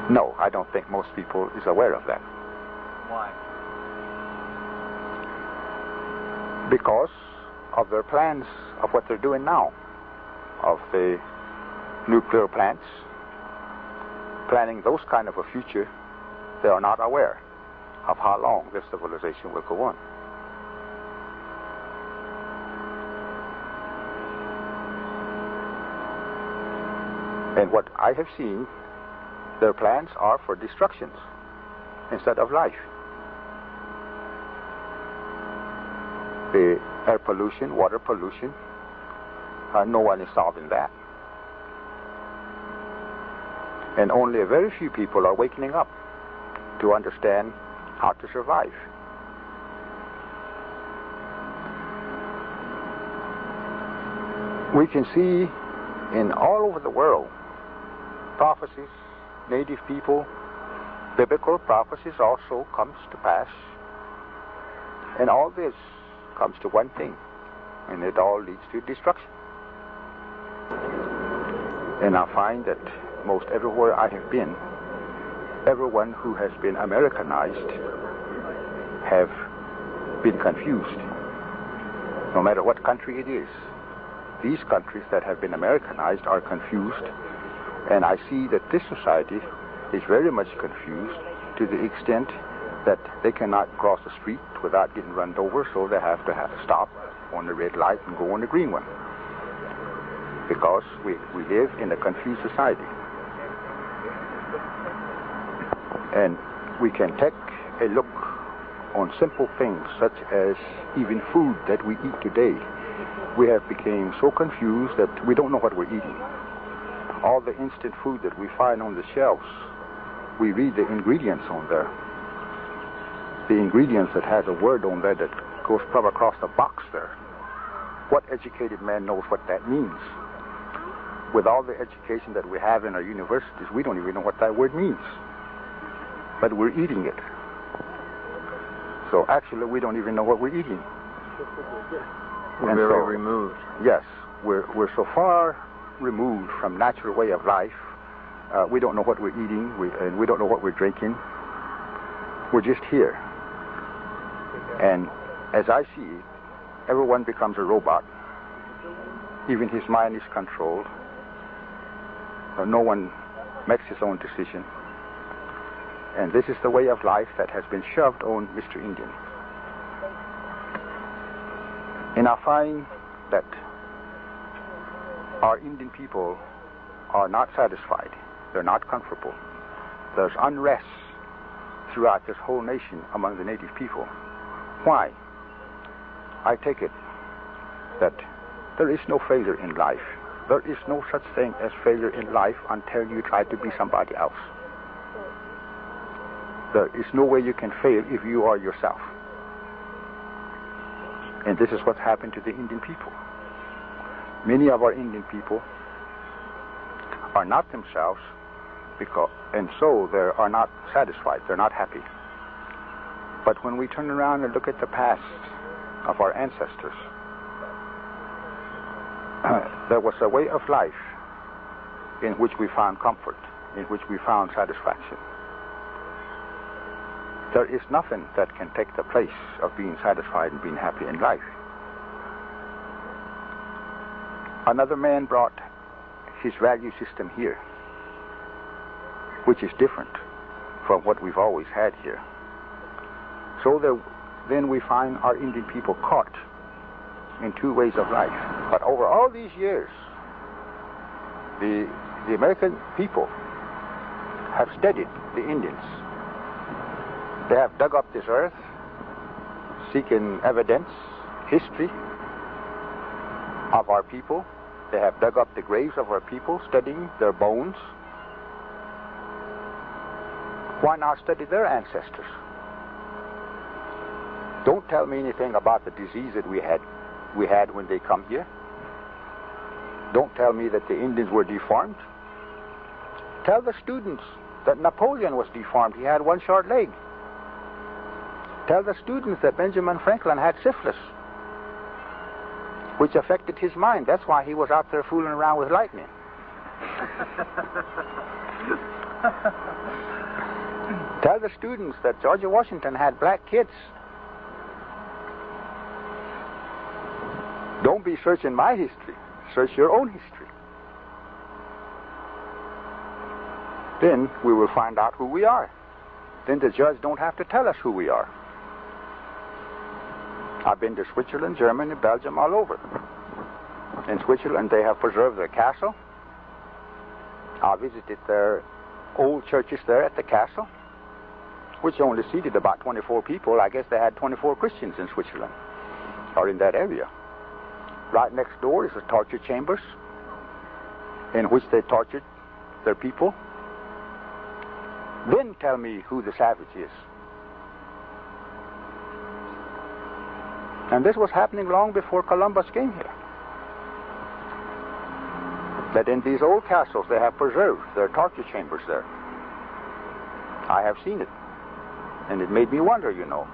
No, I don't think most people is aware of that. Why? Because of their plans of what they're doing now, of the nuclear plants, planning those kind of a future. They are not aware of how long this civilization will go on. And what I have seen, their plans are for destructions instead of life. The air pollution, water pollution, no one is solving that. And only a very few people are waking up to understand how to survive. We can see in all over the world prophecies, native people, biblical prophecies also comes to pass. And all this comes to one thing, and it all leads to destruction. And I find that most everywhere I have been, everyone who has been Americanized have been confused. No matter what country it is, these countries that have been Americanized are confused, and I see that this society is very much confused to the extent that they cannot cross the street without getting run over, so they have to stop on the red light and go on the green one, because we live in a confused society. And we can take a look on simple things such as even food that we eat today. We have become so confused that we don't know what we're eating. All the instant food that we find on the shelves, we read the ingredients on there. The ingredients that has a word on there that goes from across the box there. What educated man knows what that means? With all the education that we have in our universities, we don't even know what that word means. But we're eating it. So actually, we don't even know what we're eating. We're very removed. Yes, we're so far removed from natural way of life. We don't know what we're eating, and we don't know what we're drinking. We're just here. And as I see it, everyone becomes a robot. Even his mind is controlled. No one makes his own decision. And this is the way of life that has been shoved on Mr. Indian. And I find that our Indian people are not satisfied. They're not comfortable. There's unrest throughout this whole nation among the native people. Why? I take it that there is no failure in life. There is no such thing as failure in life until you try to be somebody else. There is no way you can fail if you are yourself. And this is what's happened to the Indian people. Many of our Indian people are not themselves, and so they are not satisfied. They're not happy. But when we turn around and look at the past of our ancestors, there was a way of life in which we found comfort, in which we found satisfaction. There is nothing that can take the place of being satisfied and being happy in life. Another man brought his value system here, which is different from what we've always had here. So then we find our Indian people caught in two ways of life. But over all these years, the American people have studied the Indians. They have dug up this earth, seeking evidence, history of our people. They have dug up the graves of our people, studying their bones. Why not study their ancestors? Don't tell me anything about the disease that we had when they come here. Don't tell me that the Indians were deformed. Tell the students that Napoleon was deformed. He had one short leg. Tell the students that Benjamin Franklin had syphilis, which affected his mind. That's why he was out there fooling around with lightning. Tell the students that George Washington had black kids. Don't be searching my history. Search your own history. Then we will find out who we are. Then the judge don't have to tell us who we are. I've been to Switzerland, Germany, Belgium, all over. In Switzerland, they have preserved their castle. I visited their old churches there at the castle, which only seated about 24 people. I guess they had 24 Christians in Switzerland, or in that area. Right next door is the torture chambers, in which they tortured their people. Then tell me who the savage is. And this was happening long before Columbus came here. That in these old castles they have preserved their torture chambers there. I have seen it. And it made me wonder, you know.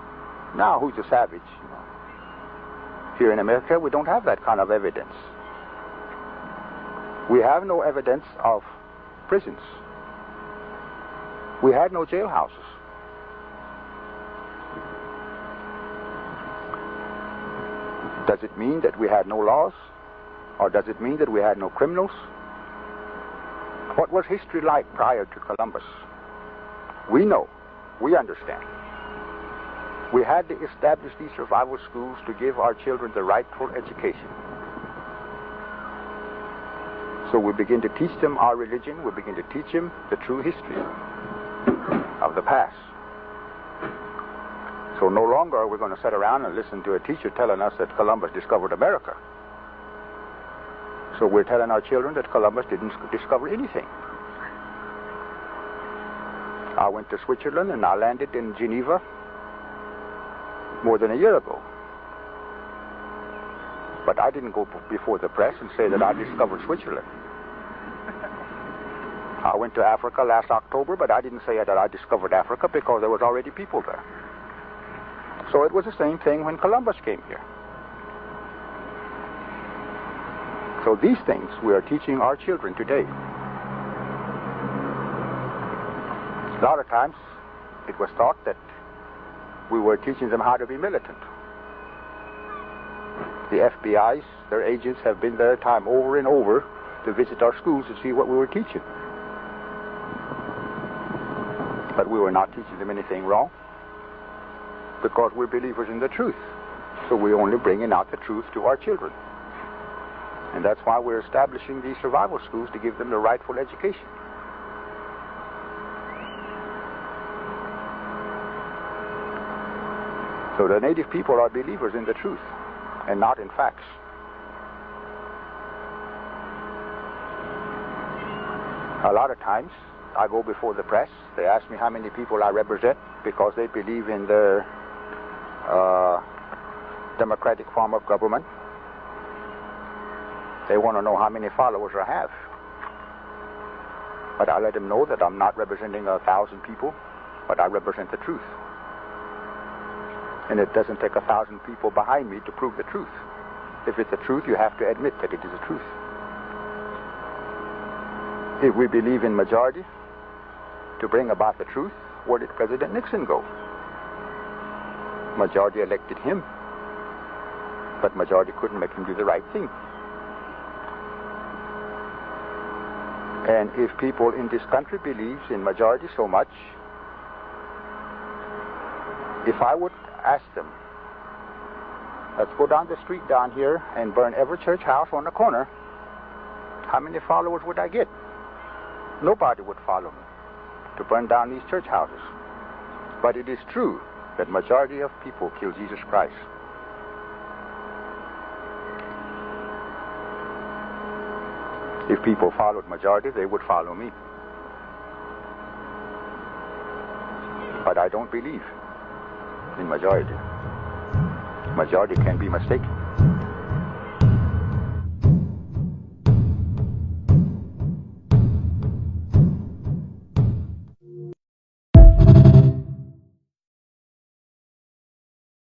Now, who's the savage? Here in America, we don't have that kind of evidence. We have no evidence of prisons. We had no jailhouses. Does it mean that we had no laws? Or does it mean that we had no criminals? What was history like prior to Columbus? We know. We understand. We had to establish these survival schools to give our children the rightful education. So we begin to teach them our religion. We begin to teach them the true history of the past. So no longer are we going to sit around and listen to a teacher telling us that Columbus discovered America. So we're telling our children that Columbus didn't discover anything. I went to Switzerland and I landed in Geneva more than a year ago. But I didn't go before the press and say that I discovered Switzerland. I went to Africa last October, but I didn't say that I discovered Africa because there was already people there. So it was the same thing when Columbus came here. So these things we are teaching our children today. A lot of times it was thought that we were teaching them how to be militant. The FBI's, their agents have been there time over and over to visit our schools to see what we were teaching. But we were not teaching them anything wrong because we're believers in the truth. So we're only bringing out the truth to our children. And that's why we're establishing these survival schools to give them the rightful education. So the native people are believers in the truth and not in facts. A lot of times I go before the press. They ask me how many people I represent because they believe in their democratic form of government. They want to know how many followers I have. But I let them know that I'm not representing 1,000 people, but I represent the truth. And it doesn't take 1,000 people behind me to prove the truth. If it's the truth, you have to admit that it is the truth. If we believe in majority to bring about the truth, where did President Nixon go? Majority elected him, but majority couldn't make him do the right thing. And if people in this country believes in majority so much, if I would ask them, let's go down the street down here and burn every church house on the corner, how many followers would I get? Nobody would follow me to burn down these church houses. But it is true that majority of people kill Jesus Christ. If people followed majority, they would follow me. But I don't believe in majority. Majority can be mistaken.